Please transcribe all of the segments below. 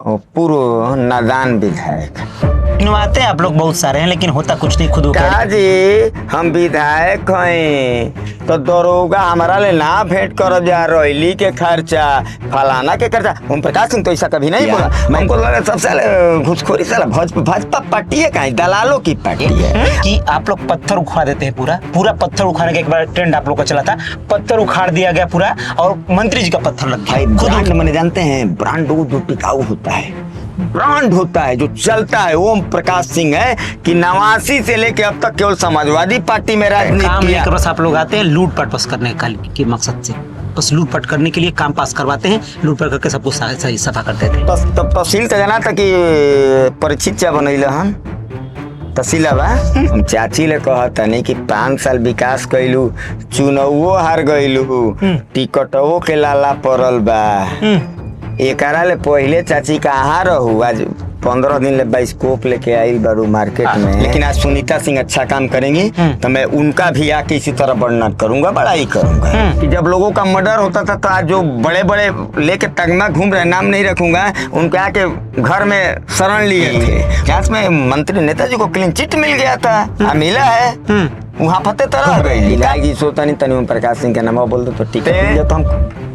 पूर्व नादान विधायक। गिनवाते आप लोग बहुत सारे हैं लेकिन होता कुछ नहीं खुद का जी हम विधायक हैं तो दरोगा हमारा ले ना भेंट कर जा रैली के खर्चा फलाना के खर्चा। ओम प्रकाश सिंह तो ऐसा कभी नहीं बोला। हमको लगा सबसे घुसखोरी साला भाजपा पार्टी है, कहीं दलालों की पार्टी है कि आप लोग पत्थर उखाड़ देते हैं। पूरा पत्थर उखाड़ने का एक बार ट्रेंड आप लोग का चला था, पत्थर उखाड़ दिया गया पूरा और मंत्री जी का पत्थर लग गया। ब्रांड मैंने जानते हैं, ब्रांड जो टिकाऊ होता है, ब्रांड होता है जो चलता है। ओम प्रकाश सिंह है कि 89 से लेके अब तक केवल समाजवादी पार्टी में राजनीति किया। बस आप लोग आते हैं लूटपाट बस करने के मकसद से, बस लूटपाट करने के लिए काम पास करवाते हैं, लूटपाट करके सबको सही सफा करते थे। तहसील जाना था कि परिचित चा बनैल हन तहसील बा। हम चाची ले कहता नहीं कि 5 साल विकास कैलू, चुनावो हार गइलू, टिकटवो के लाला पड़ल बा। एकरा ले पहले चाची कहाँ रहू, आज 15 दिन ले बाइस्कोप लेके आई बारू मार्केट में। लेकिन आज सुनीता सिंह अच्छा काम करेंगी तो मैं उनका भी आके इसी तरह वर्णन करूंगा, बड़ाई करूंगा कि जब लोगों का मर्डर होता था तो आज जो बड़े बड़े लेके तगमा घूम रहे, नाम नहीं रखूंगा, उनके आके घर में शरण लिए थे। जांच में मंत्री नेताजी को क्लीन चिट मिल गया था, मिला है वहाँ फतेह तरह गई। सोता नहीं तनी ओम प्रकाश सिंह का नाम बोल दो तो ठीक है। तो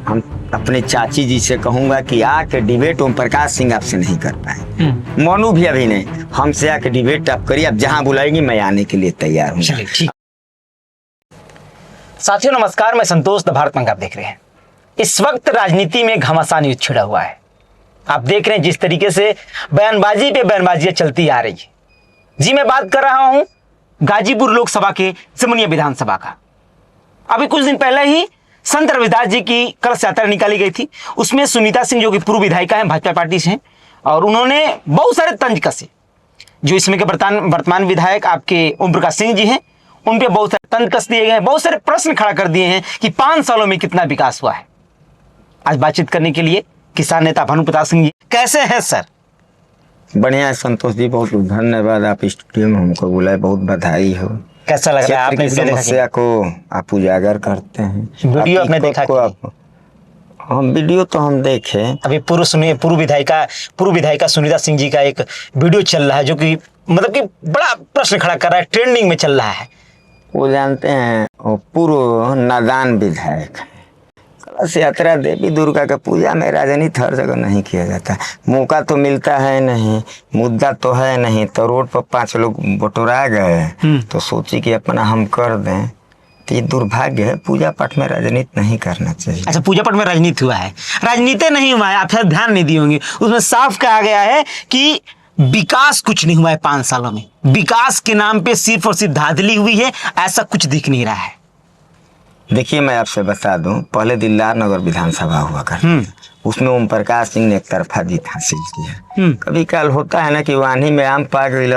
हम अपने चाची जी से कहूंगा कि आके डिबेट ओम प्रकाश सिंह आपसे नहीं कर पाए, मनु भी अभी नहीं, हमसे आके डिबेट आप करिए, आप जहां बुलाएंगी मैं आने के लिए तैयार हूँ। साथियों नमस्कार, मैं संतोष द भारत मंग आप देख रहे हैं। इस वक्त राजनीति में घमासान युद्ध छिड़ा हुआ है। आप देख रहे हैं जिस तरीके से बयानबाजी पे बयानबाजियां चलती आ रही है। जी मैं बात कर रहा हूं गाजीपुर लोकसभा के जमुनिया विधानसभा का। अभी कुछ दिन पहले ही संत रविदास जी की कलश यात्रा निकाली गई थी। उसमें सुनीता सिंह जो कि पूर्व विधायिका हैं, भाजपा पार्टी से हैं, और उन्होंने बहुत सारे तंज कसे। जो इसमें के वर्तमान विधायक आपके ओम प्रकाश सिंह जी हैं, उन पे बहुत सारे तंज कस दिए गए हैं, बहुत सारे प्रश्न खड़ा कर दिए हैं कि 5 सालों में कितना विकास हुआ है। आज बातचीत करने के लिए किसान नेता भानु प्रताप सिंह जी, कैसे हैं सर? बढ़िया है संतोष जी, बहुत धन्यवाद, आप स्टूडियो में हमको बुलाए, बहुत बधाई हो। कैसा लग रहा है आपने समस्या को आप उजागर करते हैं? वीडियो आपने देखा आप हम वीडियो तो हम देखे। अभी पूर्व विधायिका सुनीता सिंह जी का एक वीडियो चल रहा है जो कि मतलब कि बड़ा प्रश्न खड़ा कर रहा है, ट्रेंडिंग में चल रहा है। वो जानते हैं वो पूर्व नादान विधायक। कलश यात्रा देवी दुर्गा का पूजा में राजनीति हर जगह नहीं किया जाता। मौका तो मिलता है नहीं, मुद्दा तो है नहीं, तो रोड पर 5 लोग बटोरा गए तो सोची कि अपना हम कर दें। तो ये दुर्भाग्य है, पूजा पाठ में राजनीति नहीं करना चाहिए। अच्छा, पूजा पाठ में राजनीति हुआ है? राजनीति नहीं हुआ है, आप शायद ध्यान नहीं दिए होंगे। उसमें साफ कहा गया है कि विकास कुछ नहीं हुआ है 5 सालों में। विकास के नाम पे सिर्फ और सिर्फ धांधली हुई है, ऐसा कुछ दिख नहीं रहा है। देखिए मैं आपसे बता दूं, पहले दिलदार नगर विधानसभा हुआ करती, उसमें ओम प्रकाश सिंह ने एक तरफा जीत हासिल किया। कभी काल होता है ना कि वानी में आम पा गई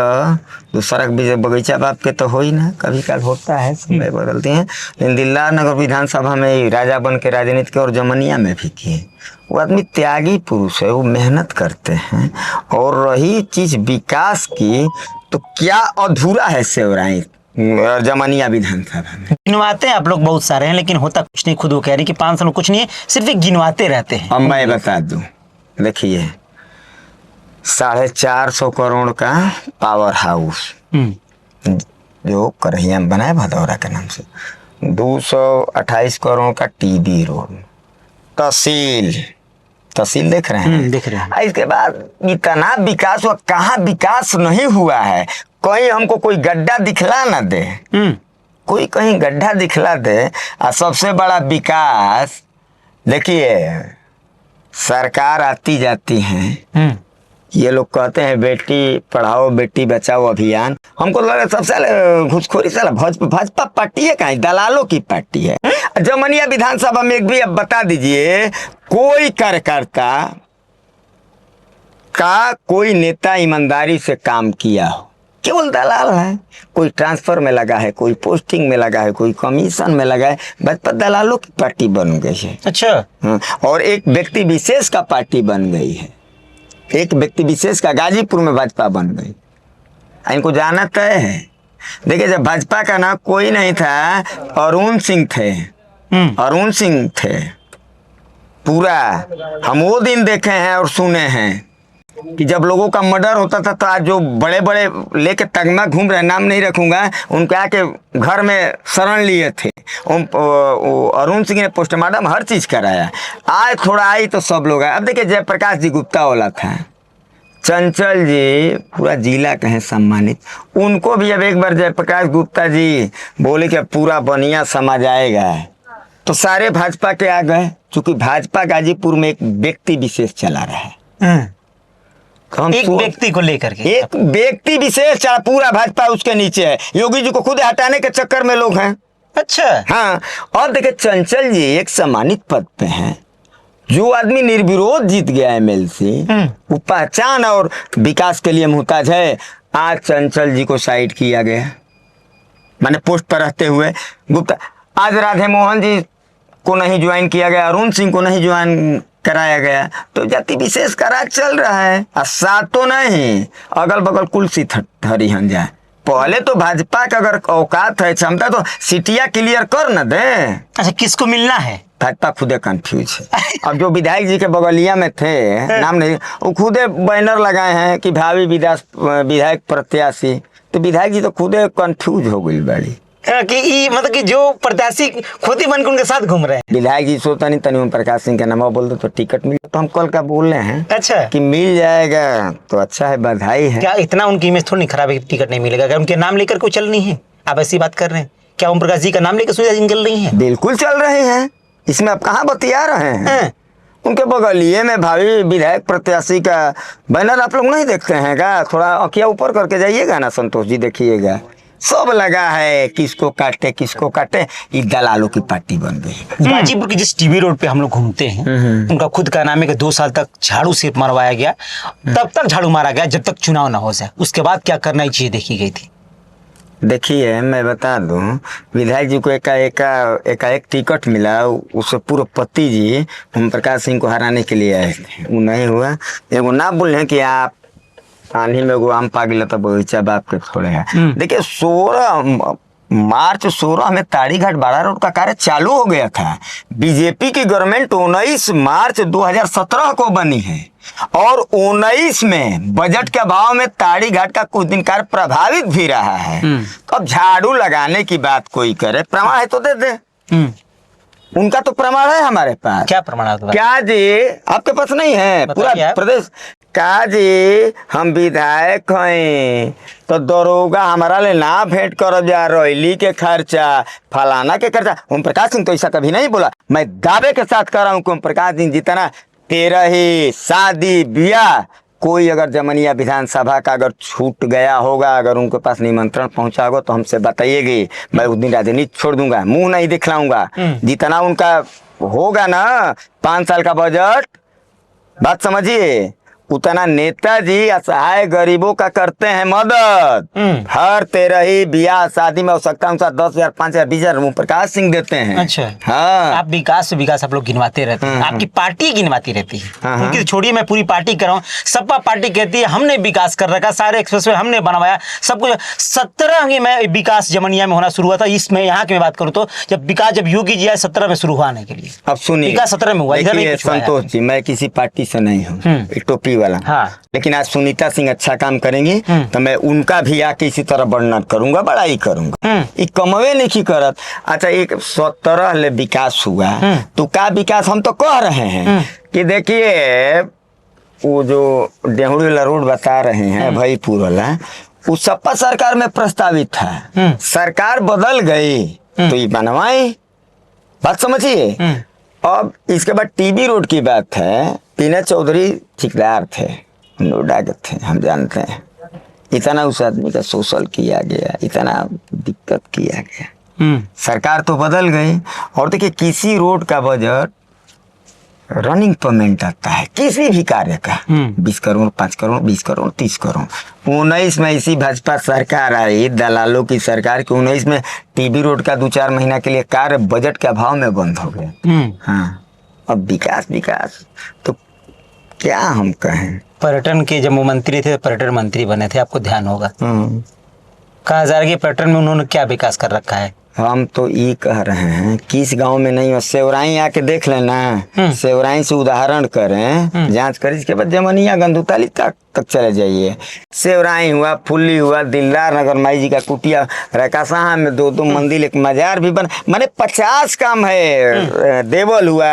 तो सड़क बगीचा बाप के तो हो ही ना, कभी काल होता है, समय बदलते हैं। लेकिन दिलदार नगर विधानसभा में राजा बन के राजनीति के और जमनिया में भी किए। वो आदमी त्यागी पुरुष है, वो मेहनत करते हैं। और रही चीज विकास की, तो क्या अधूरा है सेवराई जमानिया विधानसभा में। गिनवाते हैं आप लोग बहुत सारे हैं लेकिन होता कुछ नहीं। खुद वो कह रही कि 5 साल में कुछ नहीं है, सिर्फ एक गिनवाते रहते हैं। अब मैं बता दूं, देखिए 450 करोड़ का पावर हाउस जो करहिया में बना है भदौरा के नाम से, 228 करोड़ का टीबी रोड, तहसील देख रहे हैं? देख रहे हैं। इसके बाद इतना विकास हुआ, कहाँ विकास नहीं हुआ है? कहीं हमको कोई गड्ढा दिखला ना दे, कोई कहीं गड्ढा दिखला दे। और सबसे बड़ा विकास देखिए, सरकार आती जाती है, ये लोग कहते हैं बेटी पढ़ाओ बेटी बचाओ अभियान। हमको लगा सबसे घुसखोरी साला भाजपा पार्टी है, कहीं दलालों की पार्टी है। जमनिया विधानसभा में एक भी अब बता दीजिए कोई कार्यकर्ता का कोई नेता ईमानदारी से काम किया हो? केवल दलाल है। कोई ट्रांसफर में लगा है, कोई पोस्टिंग में लगा है, कोई कमीशन में लगा है। भाजपा दलालों की पार्टी बन गई है। अच्छा। और एक व्यक्ति विशेष का पार्टी बन गई है, एक व्यक्ति विशेष का गाजीपुर में भाजपा बन गई। इनको जाना तय है। देखिए जब भाजपा का ना कोई नहीं था, अरुण सिंह थे, अरुण सिंह थे। पूरा हम वो दिन देखे हैं और सुने हैं कि जब लोगों का मर्डर होता था तो आज जो बड़े बड़े लेके तगमा घूम रहे, नाम नहीं रखूंगा, उनके आके घर में शरण लिए थे। अरुण सिंह ने पोस्टमार्टम हर चीज कराया। आज थोड़ा आई तो सब लोग आए। अब देखिए जयप्रकाश जी गुप्ता वाला था, चंचल जी पूरा जिला के हैं सम्मानित, उनको भी अब एक बार जयप्रकाश गुप्ता जी बोले कि पूरा बनिया समझ आएगा तो सारे भाजपा के आ गए। क्योंकि भाजपा गाजीपुर में एक व्यक्ति विशेष चला रहा है, तो हम एक व्यक्ति को लेकर के एक व्यक्ति विशेष चला, पूरा भाजपा उसके नीचे है। योगी जी को खुद हटाने के चक्कर में लोग हैं। अच्छा हाँ, और देखिए चंचल जी एक सम्मानित पद पे हैं। जो आदमी निर्विरोध जीत गया एमएलसी, वो पहचान और विकास के लिए मुहताज है। आज चंचल जी को साइड किया गया, माने पोस्ट पर रहते हुए गुप्ता। आज राधे मोहन जी को नहीं ज्वाइन किया गया, अरुण सिंह को नहीं ज्वाइन कराया गया, तो जाति विशेष का राज चल रहा है। साथ तो नहीं, अगल बगल कुल सीट हरिहन जाए। पहले तो भाजपा का अगर औकात है, क्षमता, तो सिटिया क्लियर कर न दे। अच्छा, किसको मिलना है? भाजपा खुदे कंफ्यूज है। अब जो विधायक जी के बगलिया में थे, नाम नहीं, वो खुदे बैनर लगाए हैं कि भावी विधायक प्रत्याशी, तो विधायक जी तो खुदे कंफ्यूज हो गई बड़ी कि मतलब कि जो प्रत्याशी खुद ही बन के उनके साथ घूम रहे हैं। विधायक जी सोचता नहीं तनी ओम प्रकाश सिंह का नाम बोल दो तो टिकट मिल, तो हम कल का बोल रहे हैं अच्छा कि मिल जाएगा तो अच्छा है, बधाई है। क्या इतना उनकी इमेज थोड़ी नहीं खराब है कि टिकट नहीं मिलेगा? अगर उनके नाम लेकर कोई चल नहीं है, आप ऐसी बात कर रहे हैं? क्या ओम प्रकाश जी का नाम लेकर सुविधा जी चल रही है? बिल्कुल चल रहे हैं, इसमें आप कहाँ बतिया रहे हैं? उनके बगलिए में भावी विधायक प्रत्याशी का बैनर आप लोग नहीं देखते हैं क्या? थोड़ा अखिया ऊपर करके जाइएगा ना संतोष जी, देखिएगा सब लगा है, किसको काटे किसको काटे। ये दलालों की पार्टी बन गई। गाजीपुर की जिस टीबी रोड पे हम लोग घूमते हैं, उनका खुद का नाम है कि 2 साल तक झाड़ू से मरवाया गया, तब तक झाड़ू मारा गया जब तक चुनाव ना हो जाए। उसके बाद क्या करना ये चीज देखी गई थी। देखिए मैं बता दूं, विधायक जी को एकाएक टिकट मिला, उससे पूर्व पति जी ओम प्रकाश सिंह को हराने के लिए आए थे, वो नहीं हुआ। एगो ना बोले कि आप आंधी में एगो आम पागिल तो बगीचा बाप के छोड़े हैं। देखिए 16 मार्च 16 में ताड़ीघाट बाड़ा रोड का कार्य चालू हो गया था। बीजेपी की गवर्नमेंट 19 मार्च 2017 को बनी है और 19 में बजट के अभाव में ताड़ीघाट का कुछ दिन कार्य प्रभावित भी रहा है। तो अब झाड़ू लगाने की बात कोई करे, प्रमाण है तो दे दे। उनका तो प्रमाण है हमारे पास। क्या प्रमाण है? क्या जी आपके पास नहीं है? पूरा प्रदेश का जी हम विधायक हैं तो दरोगा हमारा ले ना भेंट कर जा, रैली के खर्चा फलाना के खर्चा। ओम प्रकाश सिंह तो ऐसा कभी नहीं बोला। मैं दावे के साथ कर रहा हूँ कि ओम प्रकाश सिंह जितना 13 ही शादी ब्याह, कोई अगर जमनिया विधानसभा का अगर छूट गया होगा, अगर उनके पास निमंत्रण पहुंचा होगा तो हमसे बताइएगी, मैं उस दिन राजनीति छोड़ दूंगा, मुंह नहीं दिखलाऊंगा। जितना उनका होगा ना 5 साल का बजट, बात समझिए, उतना नेताजी असहाय गरीबों का करते हैं मदद। हर 13 ही ब्याह शादी में आवश्यकता अनुसार 10,000 5,000 20,000 ओम प्रकाश सिंह देते हैं। अच्छा हाँ, आप विकास से विकास आप लोग गिनवाते रहते हैं, आपकी पार्टी गिनवाती रहती है। उनकी छोड़िए, मैं पूरी पार्टी कर रहा हूँ। सपा पार्टी कहती है हमने विकास कर रखा, सारे एक्सप्रेसवे हमने बनवाया, सब कुछ। 17 में विकास जमनिया में होना शुरू हुआ था। इसमें यहाँ की मैं बात करूँ तो जब योगी जी आए 17 में शुरू हुआ के लिए। अब सुनिए, विकास 17 में हुआ। देखिए संतोष जी, मैं किसी पार्टी से नहीं हूँ, टोपी वाला। हाँ। लेकिन आज सुनीता सिंह अच्छा काम करेंगी तो मैं उनका भी आके इसी तरह वर्णन करूंगा, बड़ाई करूंगा। ये कमवे नहीं करत। अच्छा, एक 17 ले विकास हुआ तो का विकास हम तो कह रहे हैं कि देखिए वो जो डेहूड़ी वाला रोड बता रहे हैं भईपुर वाला, वो सपा सरकार में प्रस्तावित था, सरकार बदल गई तो ये बनवाई। बात समझिए। अब इसके बाद टीबी रोड की बात है, पीना चौधरी ठेकेदार थे, नोएडा के थे, हम जानते हैं। इतना उस आदमी का शोषण किया गया, इतना दिक्कत किया गया, सरकार तो बदल गई। और देखिए किसी रोड का बजट रनिंग पेमेंट आता है किसी भी कार्य का, 20 करोड़ 5 करोड़ 20 करोड़ 30 करोड़। 19 में इसी भाजपा सरकार आई, दलालों की सरकार की, 19 में टीबी रोड का 2-4 महीना के लिए कार्य बजट के अभाव में बंद हो गया। हाँ, अब विकास तो क्या हम कहें। पर्यटन के जब वो मंत्री थे, पर्यटन मंत्री बने थे, आपको ध्यान होगा। कहा जा रहा है कि पर्यटन में उन्होंने क्या विकास कर रखा है। हम तो ये कह रहे हैं किस गांव में नहीं हो, सेवराई आके देख लेना, सेवराई से उदाहरण करें, जांच करें, इसके बाद जमनिया गंदुताली तक तक चले जाइए, सेवराई हुआ, फुल्ली हुआ, दिलदार नगर माई जी का कुटिया, रकासाहा में 2 मंदिर, एक मजार भी बन, माने 50 काम है। देवल हुआ,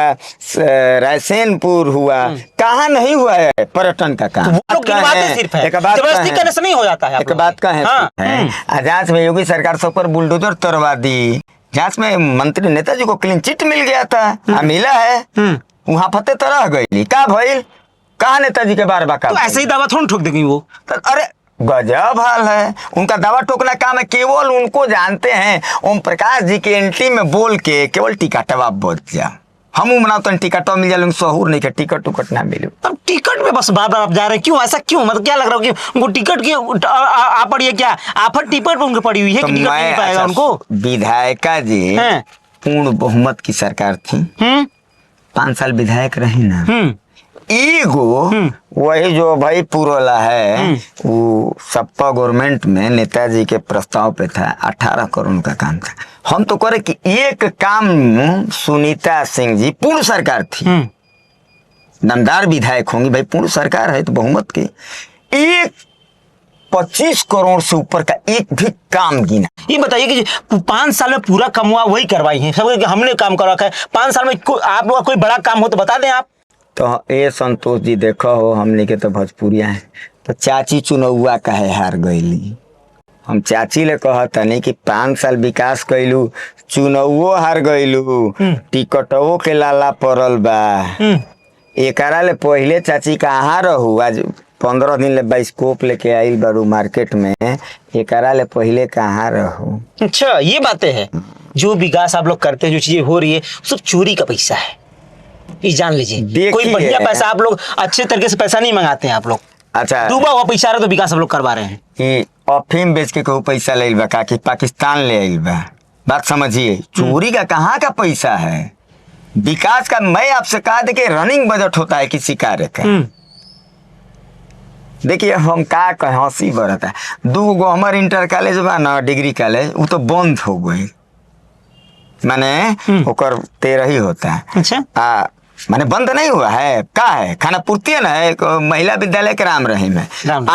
रायसेनपुर हुआ, कहाँ नहीं हुआ है पर्यटन का काम। वो लोग गिनवाते सिर्फ है, जबरदस्ती करने से नहीं हो जाता है। एक बात का है, जांच में योगी सरकार सब पर बुलडोजर तरवा दी। जांच में मंत्री नेताजी को क्लीन चिट मिल गया था, मिला है, वहाँ फतेह तो रह गई। का भइल, कहा नेताजी के बारे में तो ऐसे ही दावा थोड़ा ठोक देंगी वो। अरे गजब हाल है, उनका दावा ठोकना काम है, केवल उनको जानते हैं। ओम प्रकाश जी के एंट्री में बोल के केवल टिकटवा बच जा, हम मनाओ तो टिकटवा मिल जाए, सहूर नहीं के टिकट उकट ना मिले। तब टिकट में बस बार बार आप जा रहे हैं, क्यों ऐसा क्यों? मतलब क्या लग रहा है कि उनको टिकट की आ पड़ी है क्या? आफत टिकट पर उनको पड़ी हुई है कि टिकट नहीं पाएगा उनको? विधायिका जी पूर्ण बहुमत की सरकार थी, 5 साल विधायक रही ना। एगो वही जो भाई पुरोला है, वो सपा गवर्नमेंट में नेताजी के प्रस्ताव पे था, 18 करोड़ का काम था। हम तो करे कि एक काम सुनीता सिंह जी, पूर्ण सरकार थी, दमदार विधायक होंगी भाई, पूर्ण सरकार है तो बहुमत की, 25 करोड़ से ऊपर का एक भी काम गिना। ये बताइए कि 5 साल में पूरा काम हुआ वही करवाई है सब, हमने काम करा है 5 साल में। आप लोग कोई बड़ा काम हो तो बता दें आप। तो ए संतोष जी देखो हो, हमने के तो भोजपुरिया है, तो चाची चुनौआ काहे हार गईली। हम चाची ले कहता नहीं कि 5 साल विकास कैलू, चुनौओ हार गईलू, टिकटवो के लाला पड़ल बा। एकरा ले पहले चाची कहाँ रहू, आज 15 दिन ले बाइस्कोप लेके आइल बारू मार्केट में, एकरा ले पहले कहाँ रहू। अच्छा ये बातें हैं, जो विकास आप लोग करते हैं, जो चीजें हो रही है, सब चोरी का पैसा है, ये जान लीजिए। कोई बढ़िया पैसा आप लोग अच्छे तरीके से पैसा नहीं मंगाते हैं आप लोग। अच्छा, डूबा हुआ पैसा रहा तो विकास आप लोग करवा रहे हैं। कि अफीम बेच के कहू पैसा ले बा, का कि पाकिस्तान ले आइल बा, बात समझिए। चोरी का कहाँ का पैसा है, विकास का। मैं आपसे कहा था कि रनिंग बजट होता है किसी कार्य का। देखिए हम का कहे, हंसी बरता है। 2 गो हमारे इंटर कॉलेज बा ना, डिग्री कॉलेज, वो तो बंद हो गई, माने ओकर 13 ही होता है। अच्छा, माने बंद नहीं हुआ है, का है खाना पूर्ति है ना, एक महिला विद्यालय के राम रहीम है। राम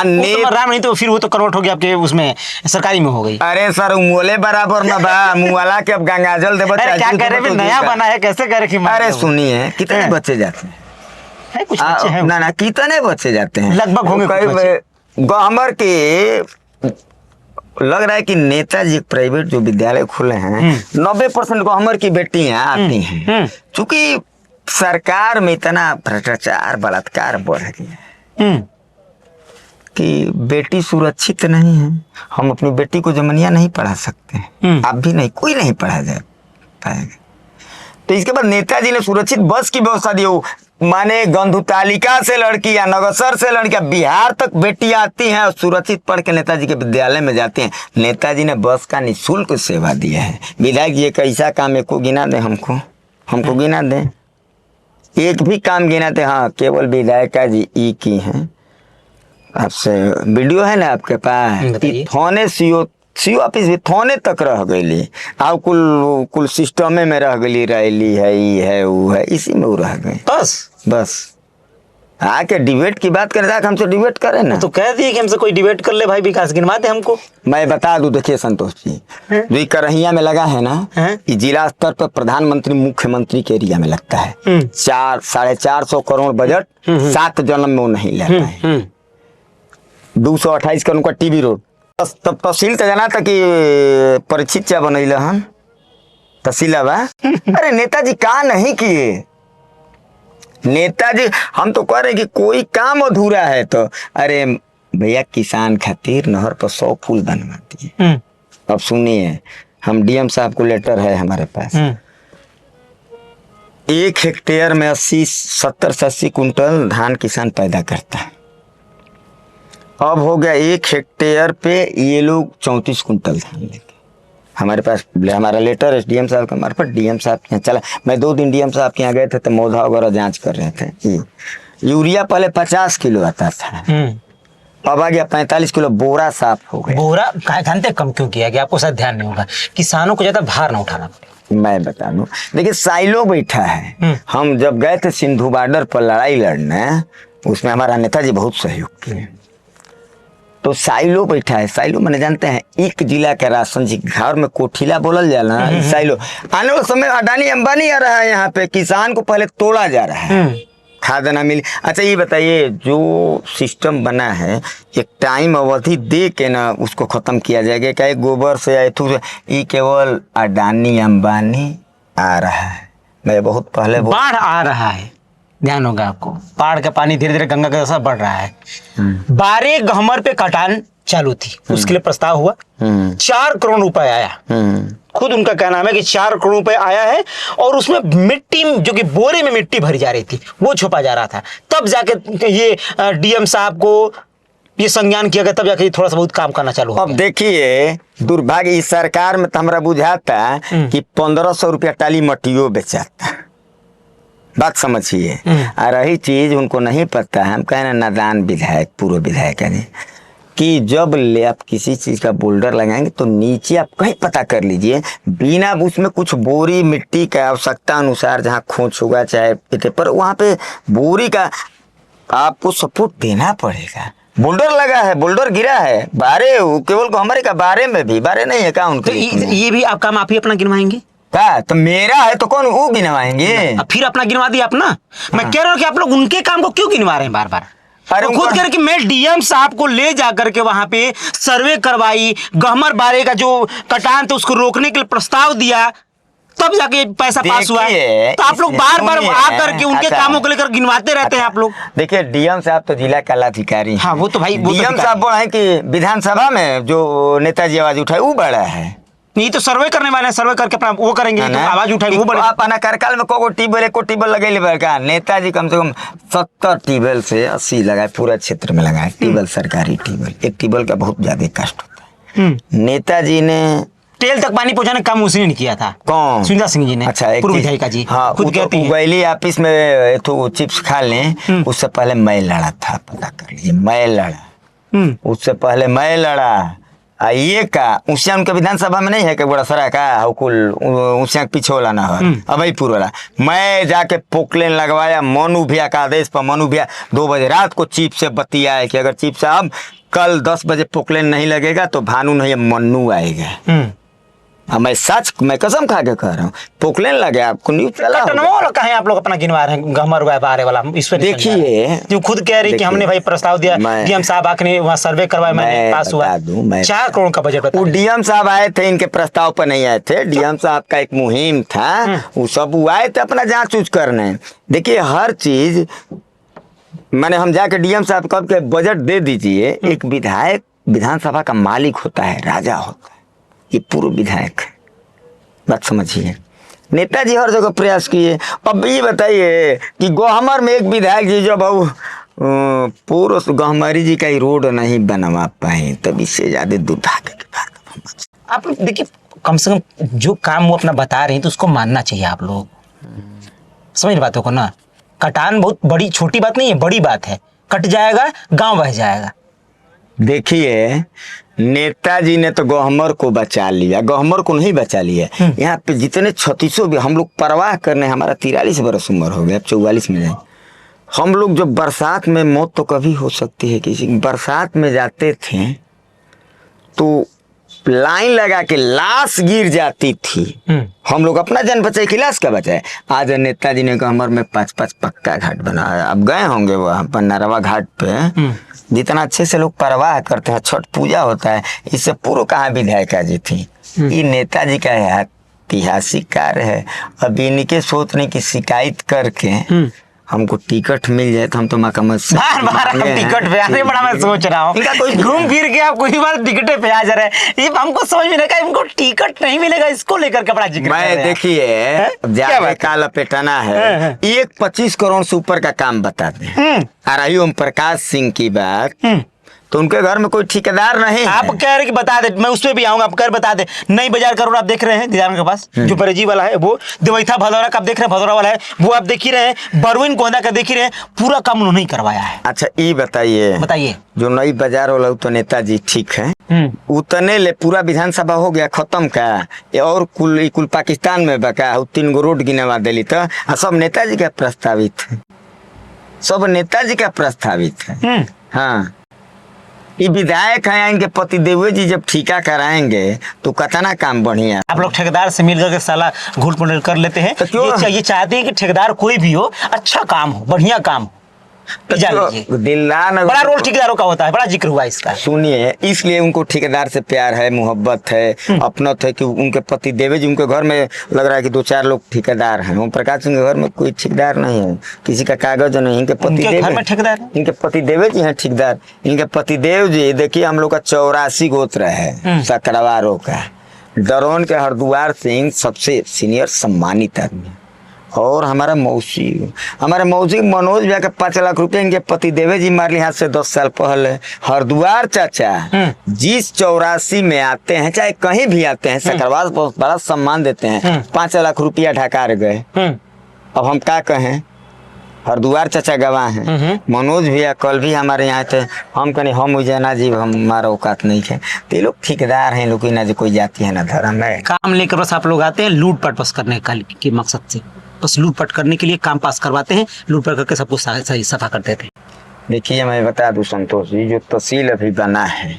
नहीं तो फिर वो तो कन्वर्ट हो गया आपके उसमें, सरकारी में हो गई। अरे सर मोले बराबर ना बा, मुआला के अब गंगाजल देव। क्या करे, नया बना है, कैसे करे कि? अरे सुनिए, कितने बच्चे जाते हैं? कुछ बच्चे हैं ना कितने बच्चे जाते हैं? लगभग होंगे गहमर के लग रहा है कि नेताजी प्राइवेट जो विद्यालय खुले हैं, 90% गहमर की बेटियां आती हैं। चूंकि सरकार में इतना भ्रष्टाचार बलात्कार बढ़ गया है कि बेटी सुरक्षित नहीं है। हम अपनी बेटी को जमनिया नहीं पढ़ा सकते, आप भी नहीं, कोई नहीं पढ़ा जा पाएगा। तो इसके बाद नेताजी ने सुरक्षित बस की व्यवस्था दी। माने गंधुतालिका से लड़की या नगसर से लड़कियां बिहार तक बेटियां आती हैं और सुरक्षित पढ़ के नेताजी के विद्यालय में जाते हैं। नेताजी ने बस का निःशुल्क सेवा दिया है। विधायक जी कैसा काम है को गिना दे, हमको गिना दे, एक भी काम गिनाते। हाँ, केवल विधायिका जी ई की हैं। आपसे वीडियो है ना आपके पास, थाने सीओ ऑफिस भी थाने तक रह गई, आप कुल सिस्टमे में रह गई, रैली है, ये है, वो है, इसी में वो रह गए। बस आके डिबेट की बात करें, हमसे डिबेट करें ना, तो कह दिए कि हमसे कोई डिबेट कर ले भाई, विकास गिनवाते हमको। मैं बता दूं, देखिए संतोष जी, जो करहिया में लगा है ना, ये जिला स्तर पर प्रधानमंत्री मुख्यमंत्री के एरिया में लगता है। 400-450 करोड़ बजट, 7 जन्म में वो नहीं लेता है। 228 करोड़ का टीबी रोड, तब तहसील तो जाना था कि परीक्षित क्या बनैल हन तहसीला बा। अरे नेताजी कहाँ नहीं किए, नेताजी हम तो कह रहे कि कोई काम अधूरा है तो अरे भैया किसान खातिर नहर पर 100 पुल बनवा दिए। अब सुनिए, हम डीएम साहब को लेटर है हमारे पास, 1 हेक्टेयर में 70 से 80 कुंटल धान किसान पैदा करता है। अब हो गया 1 हेक्टेयर पे ये लोग 34 कुंटल धान लेके हमारे पास, हमारा लेटर है डीएम साहब के मार्फत, डीएम साहब के यहाँ चला। मैं 2 दिन डीएम साहब के यहाँ गए थे तो मौधा वगैरह जांच कर रहे थे। यूरिया पहले 50 किलो आता था, अब आ गया 45 किलो, बोरा साफ हो गया। बोरा जानते कम क्यों किया गया? आपको शायद ध्यान नहीं होगा, किसानों को ज्यादा भार ना उठाना पड़े। मैं बता दूं, देखिए साइलो बैठा है। हम जब गए थे सिंधु बॉर्डर पर लड़ाई लड़ने, उसमें हमारा नेताजी बहुत सहयोग किए। तो साइलो बैठा है, साइलो मैंने जानते हैं एक जिला के राशन जी घर में कोठिला बोलल जाला ना, साइलो आने वाले समय अडानी अंबानी आ रहा है यहाँ पे, किसान को पहले तोड़ा जा रहा है, खाद ना मिली। अच्छा ये बताइए, जो सिस्टम बना है एक टाइम अवधि दे के ना उसको खत्म किया जाएगा क्या? गोबर से या ये केवल अडानी अंबानी आ रहा है। मैं बहुत पहले बाढ़ आ रहा है, ध्यान होगा आपको, बाढ़ का पानी धीरे धीरे गंगा का जैसा बढ़ रहा है। 12 गहमर पे कटान चालू थी, उसके लिए प्रस्ताव हुआ, 4 करोड़ रुपए आया। खुद उनका कहना है कि 4 करोड़ रुपए आया है और उसमें मिट्टी, जो कि बोरे में मिट्टी भरी जा रही थी, वो छुपा जा रहा था। तब जाके ये डीएम साहब को ये संज्ञान किया गया, तब जाके थोड़ा सा बहुत काम करना चालू हो। अब देखिए दुर्भाग्य इस सरकार में तो हमारा बुझाता कि 1500 रुपया टाली मटियो बेचाता, बात समझिए। और रही चीज उनको नहीं पता है, हम कहना नादान विधायक, पूर्व विधायक है कि जब ले आप किसी चीज का बोल्डर लगाएंगे तो नीचे आप कहीं पता कर लीजिए, बिना उसमें कुछ बोरी मिट्टी का आवश्यकता अनुसार जहाँ खोज होगा चाहे पर वहाँ पे बोरी का आपको सपोर्ट देना पड़ेगा। बोल्डर लगा है, बोल्डर गिरा है, बारे केवल हमारे का बारे में भी बारे नहीं है क्या उनके? तो ये भी आप काम आप ही अपना गिनवाएंगे का? तो मेरा है तो कौन वो गिनवाएंगे? फिर अपना गिनवा दिया अपना। मैं कह रहा हूँ कि आप लोग उनके काम को क्यों गिनवा रहे हैं बार बार? अरे तो खुद कह रहे कि मैं डीएम साहब को ले जाकर के वहां पे सर्वे करवाई, गहमर बारे का जो कटान था उसको रोकने के लिए प्रस्ताव दिया, तब जाके पैसा पास हुआ। तो आप लोग बार बार आकर के उनके कामों को लेकर गिनवाते रहते हैं आप लोग। देखिए डीएम साहब तो जिला कलाधिकारी, हाँ वो तो भाई डीएम साहब बोला है कि विधानसभा में जो नेताजी आवाज उठाए वो बड़ा है, नहीं तो सर्वे करने वाले हैं, सर्वे करके अपना वो करेंगे, तो आवाज उठाएंगे वो बड़े। अपना करकाल में को टीबल एको टीबल लगे बड़का, नेताजी कम से कम 70 टीबल से 80 लगाए, पूरा क्षेत्र में लगाए टीबल, सरकारी टीबल। एक टीबल का बहुत ज्यादा कष्ट होता है। नेताजी ने टेल तक पानी पहुंचाने का काम उसी ने किया था। कौन? सुनीता सिंह जी ने। अच्छा, पूर्व विधायिका जी हाँ, खुद कहती है उगैली ऑफिस में तो चिप्स खा लें, उससे पहले मैं लड़ा था, पता कर लीजिए, मैं लड़ा, उससे पहले मैं लड़ा। ये का उसिया उनके विधानसभा में नहीं है कि बड़ा सारा का कुल उसिया के पीछे वाला ना है, अभयपुर वाला। मैं जाके पोकलेन लगवाया, मनु भैया का आदेश पर। मनु भैया 2 बजे रात को चीफ से बतियाए कि अगर चीफ साहब कल 10 बजे पोकलेन नहीं लगेगा तो भानु नहीं मन्नू आएगा। मैं सच, मैं कसम खा के कह रहा हूँ, पोकलेन लगे आपको न्यूज चला कहें आप लोग अपना गिनवा रहे हैं गहमर बारे वाला। देखिए जो खुद कह रही कि हमने भाई प्रस्ताव दिया, डीएम साहब आके वहाँ सर्वे करवाया, मैंने पास हुआ। 4 करोड़ का बजट वो डीएम साहब आए थे, इनके प्रस्ताव पर नहीं आए थे। डीएम साहब का एक मुहिम था, वो सब वो आए थे अपना जांच उच करने। देखिए हर चीज मैंने हम जाके डीएम साहब कब के बजट दे दीजिए। एक विधायक विधानसभा का मालिक होता है, राजा होता है, ये पूर्व विधायक, बात समझिए। नेताजी हर जगह प्रयास किए। अब ये बताइए कि गहमर में एक विधायक जी जब पूर्व गहमरी जी का ही रोड नहीं बनवा पाए, तब इससे ज्यादा दुर्भाग्य की बात। आप देखिए कम से कम जो काम वो अपना बता रहे हैं तो उसको मानना चाहिए आप लोग, समझ बातों को ना। कटान बहुत बड़ी छोटी बात नहीं है, बड़ी बात है। कट जाएगा गांव बह जाएगा। देखिए नेताजी ने तो गहमर को बचा लिया, गहमर को नहीं बचा लिया। यहाँ पे जितने 36 भी हम लोग परवाह करने, हमारा 43 बरस उम्र हो गया, अब 44 में जाए। हम लोग जब बरसात में, मौत तो कभी हो सकती है किसी, बरसात में जाते थे तो लाइन लगा के लाश गिर जाती थी। हम लोग अपना जान बचाए कि लाश का बचाए। आज नेताजी ने गहमर में 5-5 पक्का घाट बनाया। अब गए होंगे वहाँ पर नरवा घाट पे, जितना अच्छे से लोग परवाह करते हैं, छठ पूजा होता है, इससे पूर्व कहाँ विधायिका जी थी। ये नेताजी का ऐतिहासिक कार्य है। अब इनके सोचने की शिकायत करके हमको टिकट मिल जाए तो हम तो मकमल बार टिकट पे आने बड़ा मैं सोच रहा हूँ, घूम फिर के आप कोई बार टिकटे पे आ जा रहे हैं। ये हमको समझ में नहीं आया, इनको टिकट नहीं मिलेगा, इसको लेकर के बड़ा जिक्र। मैं देखिए ज्यादा काला पेटाना है, 25 करोड़ से ऊपर का काम बताते हैं। आ रही ओम प्रकाश सिंह की बात, तो उनके घर में कोई ठेकेदार नहीं। आप कह रहे कि बता दे, मैं उस पर भी आऊंगा। आप कह बता दे, नई बाजार का रोड आप देख रहे हैं दीदार के पास, जो परेजी वाला है वो, देवैथा भदौरा का आप देख रहे हैं, भदौरा वाला है वो आप देख ही रहे हैं, बरवीन कोंदा का देख ही रहे हैं, पूरा काम उन्होंने ही करवाया है। अच्छा ये बताइए जो नई बाजार वाला तो नेताजी ठीक है, उतने ले पूरा विधानसभा हो गया खत्म का, और कुल पाकिस्तान में बका 3 गो रोड गिनवा दिली तो सब नेताजी का प्रस्तावित। सब नेताजी का प्रस्तावित है। हाँ, ये विधायक है, इनके पतिदेव जी जब ठेका कराएंगे तो कितना काम बढ़िया। आप लोग ठेकेदार से मिलकर के साला घूट पुट कर लेते हैं। तो क्यों? ये चाहते हैं कि ठेकेदार कोई भी हो, अच्छा काम हो, बढ़िया काम हो। दिलदार बड़ा रोल ठेकेदारों का होता है, बड़ा जिक्र हुआ इसका। सुनिए, इसलिए उनको ठेकेदार से प्यार है, मोहब्बत है, अपनत है कि उनके पति देवे जी, उनके घर में लग रहा है कि 2-4 लोग ठेकेदार हैं। ओम प्रकाश सिंह के घर में कोई ठेकेदार नहीं है, किसी का कागज नहीं। इनके पति घर में ठेकेदार, इनके पति देवे जी हैं ठेकेदार। इनके पति देव जी देखिए, हम लोग का 84 गोत्र है सकरवारों का। दरोन के हरद्वार सिंह सबसे सीनियर सम्मानित आदमी, और हमारे मौसी मनोज भैया के 5 लाख रुपए इनके पति देवे जी मार ली हाथ से 10 साल पहले। हरद्वार चाचा जिस 84 में आते हैं, चाहे कहीं भी आते हैं, सकरवार बहुत बड़ा सम्मान देते हैं। 5 लाख रुपया ढकार गए। अब हम क्या कहें, हरद्वार चाचा गवाह हैं। मनोज भैया कल भी हमारे यहाँ थे, हम कहीं हम उजना जी हमारा औकात नहीं है। तो ये लोग ठेकेदार हैं, लोग ना कोई जाति है ना धर्म है। काम लेकर बस आप लोग आते हैं लूटपाट बस करने के मकसद से, बस लूटपाट करने के लिए काम पास करवाते हैं, लूटपाट करके सबको सही सफा कर देते हैं। देखिए, मैं बता दूं संतोष जी, जो तहसील अभी बना है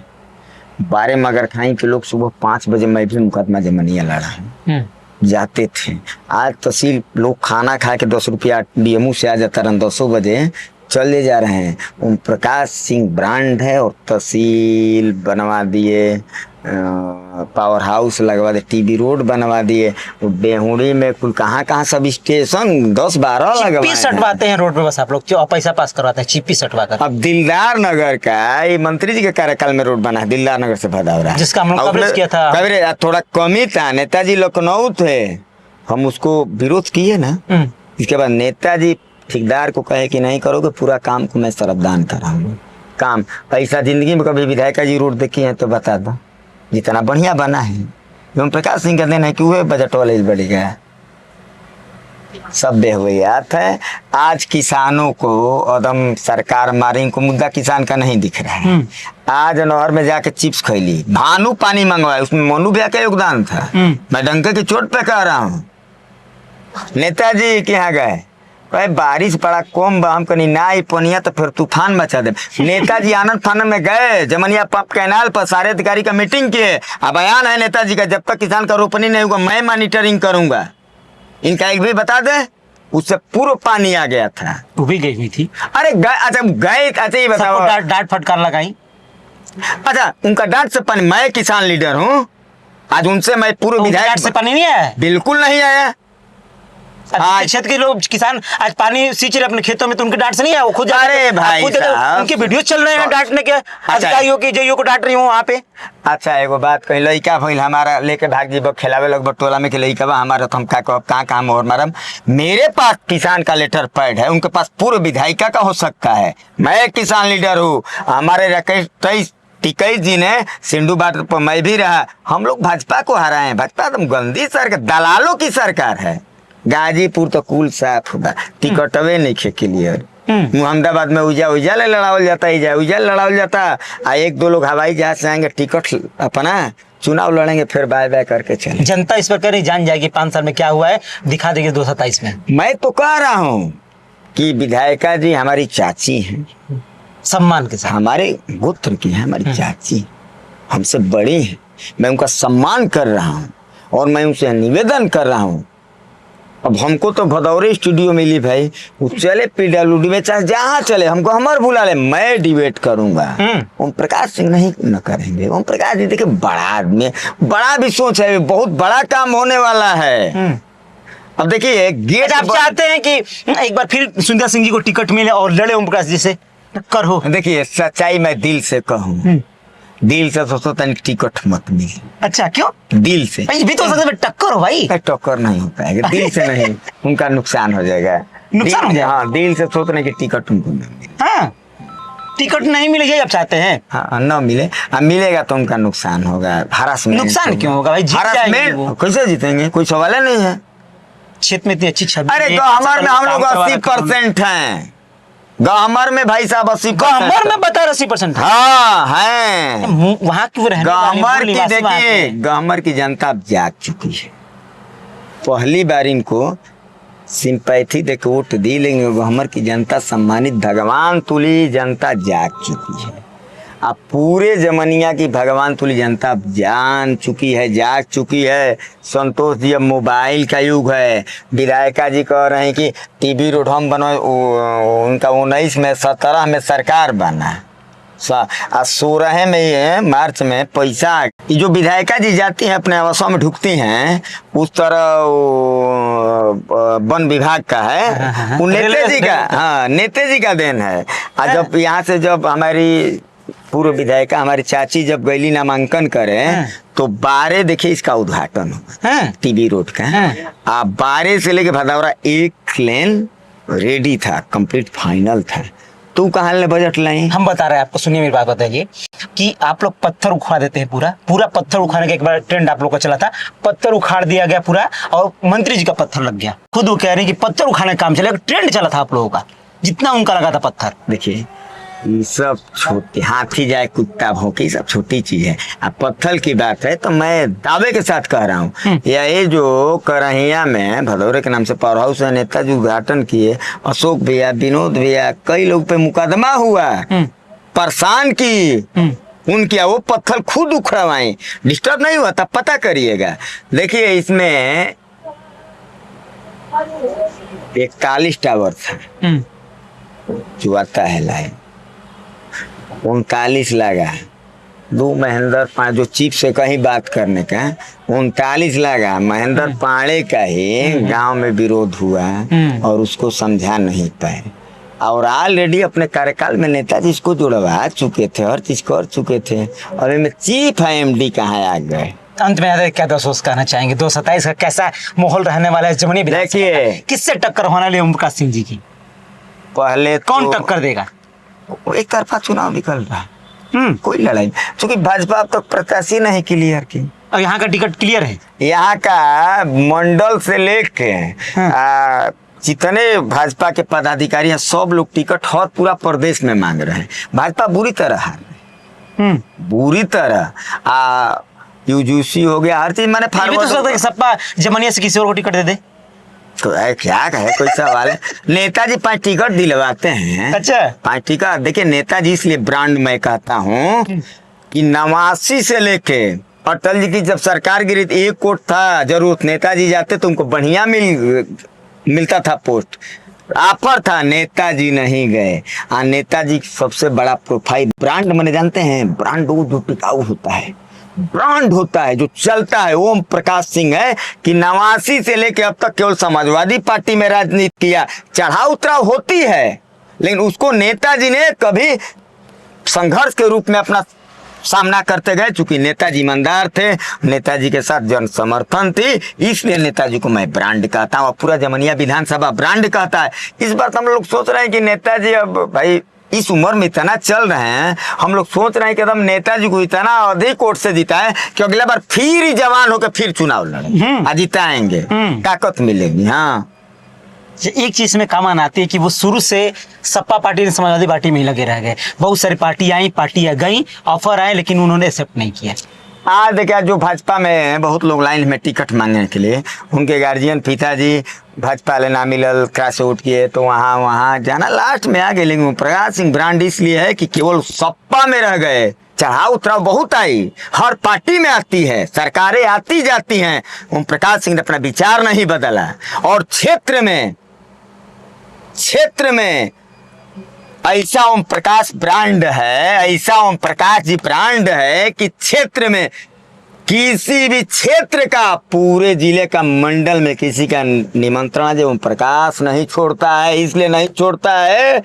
12 मगर खाई के लोग सुबह 5 बजे मैं भी मुकदमा जमनिया लड़ा हूँ, जाते थे। आज तहसील लोग खाना खा के 10 रुपया डीएमओ से आ जाता रहा, 10 बजे चले जा रहे हैं। ओम प्रकाश सिंह ब्रांड है, और तहसील बनवा दिए, पावर हाउस लगवा दिए, टीबी रोड बनवा दिए, बेहुड़ी में कुल कहाँ सब स्टेशन 10-12 लगवा सटवाते हैं रोड पे, बस आप लोग पैसा पास करवाते हैं चिप्पी सटवा कर। अब दिलदार नगर का ये मंत्री जी के कार्यकाल में रोड बना है, दिलदार नगर से भदौरा, जिसका हम लोग कवरेज किया था। कवरेज थोड़ा कमी था, नेताजी लखनऊ थे, हम उसको विरोध किए ना। इसके बाद नेताजी ठेकेदार को कहे कि नहीं करोगे पूरा काम को मैं सरबदान कराऊंगा। काम पैसा जिंदगी में कभी विधायक जी रोड देखी है तो बता दो, जितना बढ़िया बना है। ओम प्रकाश सिंह कहते हैं कि वह बजट वाले बढ़ गया, सब बेहुआत है। आज किसानों को अदम सरकार मारी को मुद्दा किसान का नहीं दिख रहा है। आज नहर में जाके चिप्स खैली, भानु पानी मंगवाए, उसमें मनु भैया का योगदान था। मैं डंके की चोट पे कह रहा हूँ। नेताजी के यहाँ गए, कहे बारिश बड़ा कम बा, हम कहीं ना आई पनिया तो फिर तूफान मचा दे। नेताजी आनंद फानंद में गए, जमनिया पंप कैनाल पर सारे अधिकारी का मीटिंग किए। अब बयान है नेताजी का, जब तक किसान का रोपनी नहीं होगा मैं मॉनिटरिंग करूंगा। इनका एक भी बता दे, उससे पूर्व पानी आ गया था। वो भी गई हुई थी। अरे गए अच्छा ये बताओ, डांट फटकार लगाई। अच्छा, उनका डांट से पानी, मैं किसान लीडर हूँ, आज उनसे मैं पूर्व विधायक से पानी नहीं आया, बिल्कुल नहीं आया। आज क्षेत्र के लोग किसान आज पानी सींच रहे अपने खेतों में, तो उनके डांट से नहीं आया वो खुद। अरे भाई साहब, उनके वीडियो चल रहे हैं डांटने के, अधिकारियों की जइयो को डांट रही हूँ वहाँ पे। अच्छा एगो बात कही, लड़का भइल हमारा लेके भाग जी खेलावे लगभग टोला में के लड़का बा हमारा, तो हम का कहाँ काम और मारम। मेरे पास किसान का लेटर पैड है, उनके पास पूर्व विधायिका का हो सकता है। मैं किसान लीडर हूँ, हमारे राकेश टिकई जी ने सिंधु बाटर पर मैं भी रहा। हम लोग भाजपा को हराए हैं। भाजपा तो गंदी सरकार, दलालों की सरकार है। गाजीपुर तो कुल साफ बा, टिकटवे नहीं खे क्लियर। मुहम्मदाबाद में उजा ले लड़ावल जाता, उजा लड़ावल जाता। 1-2 लोग हवाई जहाज से आएंगे, टिकट अपना चुनाव लड़ेंगे, फिर बाय बाय करके चले। जनता इस पर कहीं जान जाएगी 5 साल में क्या हुआ है, दिखा देगी 227 में। मैं तो कह रहा हूँ कि विधायिका जी हमारी चाची हैं, सम्मान के साथ हमारे गोत्र की है, हमारी चाची हमसे बड़ी है। मैं उनका सम्मान कर रहा हूँ और मैं उनसे निवेदन कर रहा हूँ। अब हमको तो भदौरे स्टूडियो मिली भाई, वो चले PWD में, चाहे जहाँ चले, हमको हमार बुला ले, मैं डिबेट करूंगा। ओम प्रकाश सिंह नहीं न करेंगे। ओम प्रकाश जी देखिए बड़ा आदमी है, बड़ा भी सोच है, बहुत बड़ा काम होने वाला है। अब देखिए गेट, आप चाहते हैं कि एक बार फिर सुंदर सिंह जी को टिकट मिले और लड़े ओम प्रकाश जी से, टक्कर हो। देखिए सच्चाई मैं दिल से कहूँ, दिल से सोचो तनी टिकट मत मिले। अच्छा क्यों? दिल से भी तो सकते टक्कर हो भाई। टक्कर नहीं होता है, दिल से नहीं, उनका नुकसान हो जाएगा। नुकसान हो जाएगा। हाँ, दिल से सोचने की टिकट उनको न मिले। हाँ, टिकट नहीं मिलेगी आप चाहते हैं? हाँ, न मिले, अब मिलेगा तो उनका नुकसान होगा। हरासमेंट। नुकसान क्यों होगा भाई? हरासमेंट कैसे जीतेंगे, कोई सवाल नहीं है। क्षेत्र में इतनी अच्छी छवि। अरे गहमर में हम लोग 80% हैं। गहमर में भाई साहब 80%। गहमर में बता 80%। हाँ है, वहाँ की वो रहने गहमर की देखिए, गहमर की जनता अब जाग चुकी है। पहली बार इनको सिंपैथी दे के वोट दी, लेकिन एगो हमर की जनता सम्मानित भगवान तुली जनता जाग चुकी है। अब पूरे जमनिया की भगवान तुली जनता जान चुकी है, जाग चुकी है। संतोष जी, अब मोबाइल का युग है। विधायिका जी कह रहे हैं कि टीबी रोड हम बनो, उनका 19 में 17 में सरकार बना, 16 में ये मार्च में पैसा। ये जो विधायिका जी जाती हैं अपने आवासों में ढुकती हैं, उस तरह वन विभाग का है, वो नेता जी का, हाँ नेता जी का देन है। और जब यहाँ से जब हमारी पूर्व विधायिका हमारी चाची जब गईली नामांकन करे, तो 12 देखिए इसका उद्घाटन हुआ टीबी रोड का। आप 12 से लेके भदौरा 1 लेन रेडी था, कंप्लीट फाइनल था। तू कहाँ ले बजट लाई? हम बता रहे हैं आपको, सुनिए मेरी बात बताइए कि आप लोग पत्थर उखाड़ देते हैं, पूरा पत्थर उखाड़ने का एक बार ट्रेंड आप लोग का चला था, पत्थर उखाड़ दिया गया पूरा, और मंत्री जी का पत्थर लग गया। खुद वो कह रहे हैं कि पत्थर उखाड़ने का काम चला, ट्रेंड चला था आप लोगों का, जितना उनका लगा था पत्थर। देखिए ये सब छोटे, हाथी जाए कुत्ता भौंके, सब छोटी चीज है। अब पत्थर की बात है तो मैं दावे के साथ कह रहा हूँ, ये जो करहिया में भदौरे के नाम से पावर हाउस है, नेताजी उद्घाटन किए, अशोक भैया, विनोद भैया, कई लोग पे मुकदमा हुआ, परेशान की उनकी, वो पत्थर खुद उखड़वाए, डिस्टर्ब नहीं हुआ, तब पता करिएगा। देखिए इसमें 41 टावर था जो आता है लाइन, 39 लगा, 2 महेंद्र पांडे जो चीफ से कहीं बात करने का, 39 लगा। महेंद्र पांडे का ही गांव में विरोध हुआ और उसको समझा नहीं पाए, और ऑलरेडी अपने कार्यकाल में नेताजी इसको जुड़वा चुके थे, हर चीज कर चुके थे, और इनमें चीफ है MD कहाँ आ गए। अंत में क्या 2 कहना चाहेंगे, 227 का कैसा माहौल रहने वाला है जमनी? देखिए किससे टक्कर होने वाली ओम प्रकाश सिंह जी की? पहले कौन टक्कर देगा? एक तरफा चुनाव निकल रहा है, कोई लड़ाई, क्योंकि भाजपा अब तक प्रत्याशी नहीं क्लियर की। और यहाँ का टिकट क्लियर है, यहाँ का मंडल से लेके जितने भाजपा के पदाधिकारी हैं, सब लोग टिकट हर पूरा प्रदेश में मांग रहे हैं। भाजपा बुरी तरह हार रही, बुरी तरह। यूजूसी हो गया, हर चीज मैंने तो सपा जमनिया से किसी और को टिकट दे दे तो क्या कहे, कोई सवाल है? नेताजी 5 टिकट दिलवाते हैं। अच्छा, 5 टिकट। देखिए नेताजी इसलिए ब्रांड मैं कहता हूँ कि 89 से लेके अटल जी की जब सरकार गिरी, 1 कोट था जरूरत, नेताजी जाते तो उनको बढ़िया मिलता था पोस्ट, ऑफर था, नेताजी नहीं गए। नेताजी सबसे बड़ा प्रोफाइल ब्रांड मैंने जानते हैं, ब्रांड जो टिकाऊ होता है, ब्रांड होता है जो चलता है, ओम प्रकाश सिंह है कि 89 से लेके अब तक केवल समाजवादी पार्टी में राजनीति किया, चढ़ाव उतराव होती है, लेकिन उसको नेताजी ने कभी संघर्ष के रूप में अपना सामना करते गए। चूंकि नेताजी ईमानदार थे, नेताजी के साथ जन समर्थन थी, इसलिए नेताजी को मैं ब्रांड कहता हूँ, पूरा जमनिया विधानसभा ब्रांड कहता है। इस बार हम लोग सोच रहे हैं कि नेताजी अब भाई इस उम्र में इतना चल रहे हैं, हम लोग सोच रहे हैं कि एकदम नेताजी को इतना अधिक वोट से जिताए कि अगला बार फिर ही जवान होकर फिर चुनाव लड़े, जिताएंगे, ताकत मिलेगी। हाँ, एक चीज में काम आती है कि वो शुरू से सपा पार्टी ने समाजवादी पार्टी में ही लगे रह गए। बहुत सारी पार्टी आई, पार्टियां गई, ऑफर आए, लेकिन उन्होंने एक्सेप्ट नहीं किया। आज देखिए जो भाजपा में बहुत लोग लाइन में टिकट मांगने के लिए, उनके गार्जियन पिताजी भाजपा ले ना मिलल, क्रॉस आउट किए, तो वहाँ जाना लास्ट में आ गए। लेकिन प्रकाश सिंह ब्रांड इसलिए है कि केवल सपा में रह गए, चढ़ाव उतराव बहुत आई, हर पार्टी में आती है, सरकारें आती जाती हैं, ओम प्रकाश सिंह ने अपना विचार नहीं बदला। और क्षेत्र में ऐसा ओम प्रकाश ब्रांड है, ऐसा ओम प्रकाश जी ब्रांड है कि क्षेत्र में किसी भी क्षेत्र का, पूरे जिले का, मंडल में किसी का निमंत्रण जो ओम प्रकाश नहीं छोड़ता है। इसलिए नहीं छोड़ता है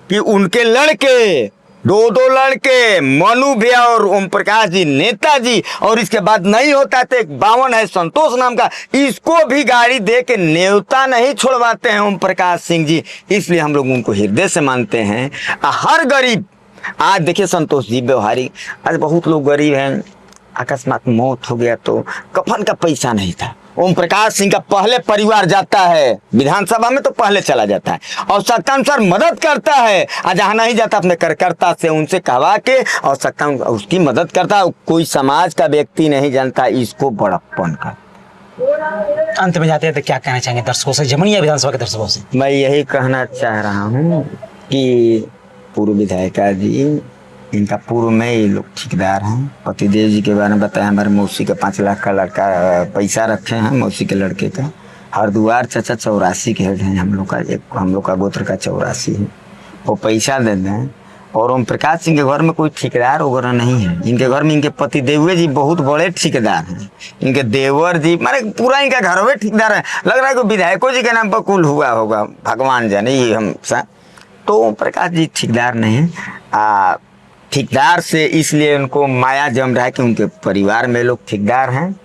कि उनके लड़के, 2 लड़के, मनु भैया और ओम प्रकाश जी नेताजी, और इसके बाद नहीं होता तो एक 52 है संतोष नाम का, इसको भी गाड़ी दे के न्योता नहीं छोड़वाते हैं ओम प्रकाश सिंह जी। इसलिए हम लोग उनको हृदय से मानते हैं। हर गरीब, आज देखिए संतोष जी व्यवहारिक, आज बहुत लोग गरीब हैं, अकस्मात मौत हो गया तो कफन का पैसा नहीं था, ओम प्रकाश सिंह का पहले परिवार जाता है विधानसभा में, तो पहले चला जाता है और सत्तानुसार मदद करता है। जहाँ नहीं जाता अपने कार्यकर्ता से उनसे कहवा के और सत्ता उसकी मदद करता है। कोई समाज का व्यक्ति नहीं जानता इसको बड़प्पन का, अंत में जाते हैं तो क्या कहना चाहेंगे दर्शकों से, जमुनिया विधानसभा के दर्शकों से? मैं यही कहना चाह रहा हूँ कि पूर्व विधायिका जी, इनका पूर्व में ये लोग ठेकेदार हैं। पतिदेव जी के बारे में बताया, हमारे मौसी का 5 लाख का लड़का पैसा रखे हैं, मौसी के लड़के का। हरदुआर चाचा 84 के हेड हैं, हम लोग का गोत्र का 84 है, वो पैसा दे दें। और ओम प्रकाश सिंह के घर में कोई ठेकेदार वगैरह नहीं है। इनके घर में इनके पति देव जी बहुत बड़े ठेकेदार हैं। इनके देवर जी माने पूरा इनका घर में ठेकेदार है। लग रहा है कि विधायकों जी के नाम पर कुल हुआ होगा, भगवान जाने। ये हम तो ओम प्रकाश जी ठेकेदार नहीं है। ठेकेदार से इसलिए उनको माया जम रहा है कि उनके परिवार में लोग ठेकेदार हैं।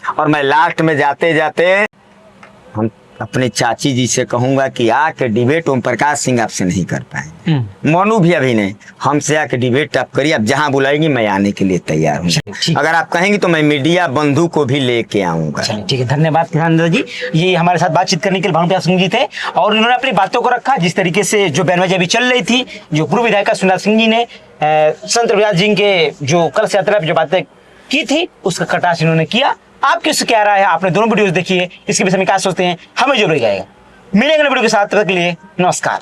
और मैं लास्ट में जाते जाते हम अपने चाची जी से कहूंगा कि आके डिबेट ओम प्रकाश सिंह आपसे नहीं कर पाए, मोनू भी अभी नहीं, हमसे आके डिबेट आप करिए। आप जहां बुलाएंगी मैं आने के लिए तैयार हूँ। अगर आप कहेंगी तो मैं मीडिया बंधु को भी लेके आऊंगा। ठीक है, धन्यवाद किसान दादा जी। ये हमारे साथ बातचीत करने के लिए भानुप्रकाश सिंह जी थे और इन्होंने अपनी बातों को रखा। जिस तरीके से जो बयानबाजी अभी चल रही थी, जो पूर्व विधायिका सुनीता सिंह जी ने संत रविदास जी के जो कलश यात्रा पे जो बातें की थी उसका कटाक्ष इन्होंने किया। आपकी उससे क्या राय है? आपने दोनों वीडियोस देखी है, इसके विषय में क्या सोचते हैं हमें जरूर बताइएगा। मिलेंगे वीडियो के साथ, तब तक के लिए नमस्कार।